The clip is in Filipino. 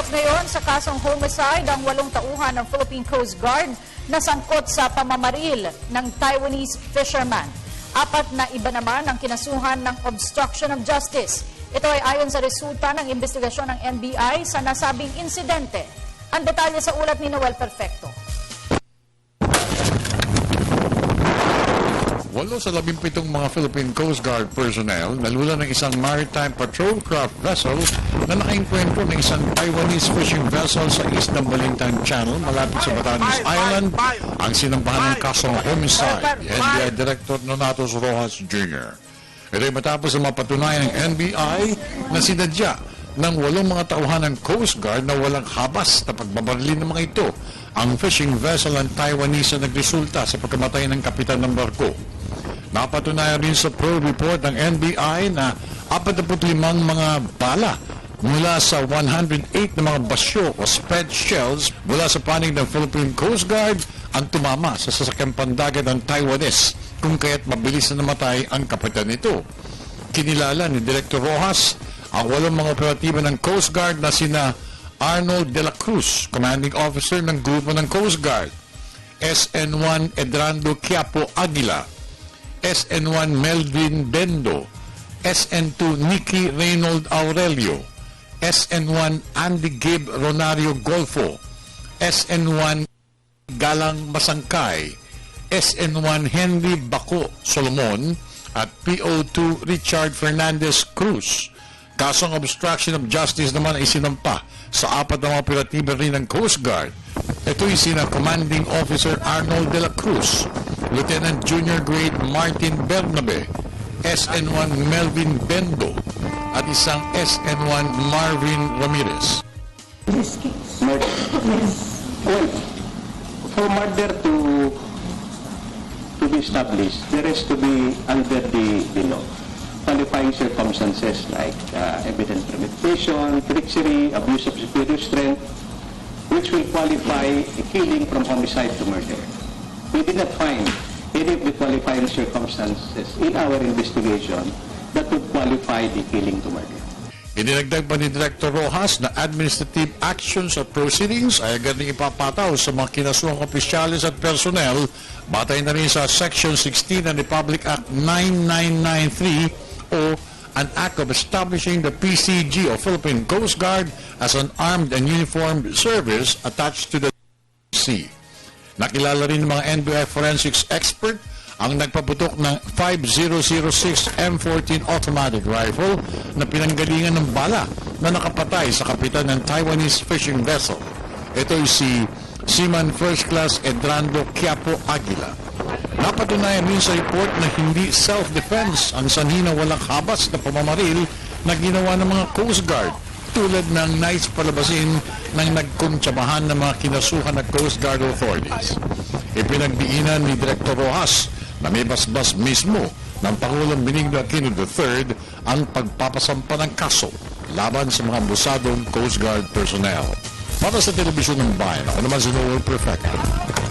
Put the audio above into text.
Focus ngayon sa kasong homicide ang 8 tauhan ng Philippine Coast Guard na sangkot sa pamamaril ng Taiwanese fisherman. 4 na iba naman ang kinasuhan ng obstruction of justice. Ito ay ayon sa resulta ng investigasyon ng NBI sa nasabing insidente. Ang detalye sa ulat ni Noel Perfecto. 8 sa 17 mga Philippine Coast Guard personnel nalula ng isang maritime patrol craft vessel na nakainkwentro ng isang Taiwanese fishing vessel sa East ng Balintang Channel malapit sa Batanes Island ang sinampahan ng kasong homicide. NBI Director Nonatos Rojas Jr. Ito ay matapos na mapatunayan ng NBI na sinadya ng 8 mga tauhan ng Coast Guard na walang habas na pagbabarili ng mga ito ang fishing vessel ng Taiwanese na nagresulta sa pagkamatay ng kapitan ng barko. Napatunayan rin sa pro report ng NBI na 45 mga bala mula sa 108 na mga basyo o sped shells mula sa panig ng Philippine Coast Guard ang tumama sa sasakyang pandagat ng Taiwanese kung kaya't mabilis na namatay ang kapitan nito. Kinilala ni Director Rojas ang 8 mga operatiba ng Coast Guard na sina Arnold de la Cruz, Commanding Officer ng grupo ng Coast Guard, SN1 Edrando Quiapo Aguila, SN1 Melvin Bendo, SN2 Nicky Reynold Aurelio, SN1 Andy Gabe Ronario Golfo, SN1 Galang Masangkay, SN1 Henry Bako Solomon, at PO2 Richard Fernandez Cruz. Kasong obstruction of justice naman ay sinampa sa 4 na mga operatiba rin ng Coast Guard. Ito'y sina Commanding Officer Arnold de la Cruz, Lieutenant Junior Grade Martin Bernabe, SN1 Melvin Bendo, at isang SN1 Marvin Ramirez. This case? Murder? Yes. Well, for murder to be established, there has to be under the law qualifying circumstances like evident premeditation, treachery, abuse of superior strength, which will qualify a killing from homicide to murder. We did not find any of the qualifying circumstances in our investigation that would qualify the killing to murder. Inilagdag pa ni Director Rojas na administrative actions at proceedings ay agad na ipapataw sa mga kinasuhang opisyalis at personnel batay na rin sa Section 16 ng Republic Act 9993 o an act of establishing the PCG o Philippine Coast Guard as an armed and uniformed service attached to the sea. Nakilala rin ng mga NBI forensics expert ang nagpaputok ng 5006 M14 automatic rifle na pinanggalingan ng bala na nakapatay sa kapitan ng Taiwanese fishing vessel. Ito ay si Seaman First Class Edrando Quiapo Aguila. Napatunayan rin sa report na hindi self-defense ang sanhi na walang habas na pamamaril na ginawa ng mga Coast Guard tulad ng nais palabasin ng nagkuntsabahan ng mga kinasuhan ng Coast Guard authorities. Ipinagdiinan ni Director Rojas na may basbas mismo ng Pangulong Benigno Aquino III ang pagpapasampa ng kaso laban sa mga abusadong Coast Guard personnel. Para sa Telebisyon ng Bayan, ako naman si Noel Perfecto.